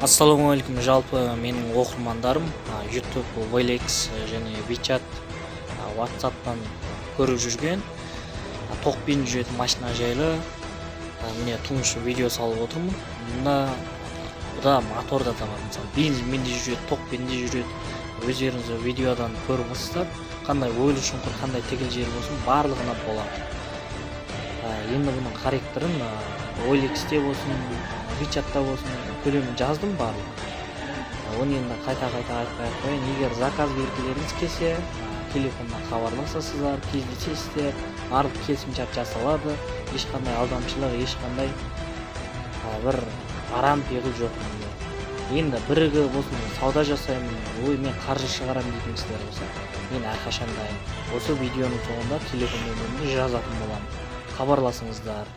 Ассалаумағалейкум, жалпы менің оқырмандарым YouTube, OLX және WeChat, WhatsApp'тан көріп жүрген тоқпен жүретін машина жайлы міне тұңғыш видео салып отырмын. Бұда моторда да бар, мысалы бензинмен де жүреді, тоқпен де жүреді. Өздеріңіз видеодан көріп отырсыздар, қандай ойлы шұңқыр, қандай тегіл жер болсын, барлығына болады. Енді бұның корректорын OLX-те болсын, WeChat-та болсын, көлемін жаздым барлық. Оны енді қайта айтпай қояйын. Егер заказ белгілеріңіз келсе, телефоннан хабарласасыздар, кездесесіздер, барлық келісімшарт жасалады. Ешқандай алдамшылық, ешқандай бір арам пиғыл жоқ. Енді бірігі болсын, сауда жасаймын, мен қаржы шығарам дейтін кісілер болса, мен әрқашан дайын. Осы видеоның соңында телефон нөмірімді жазатын боламын. Хабарласыңыздар.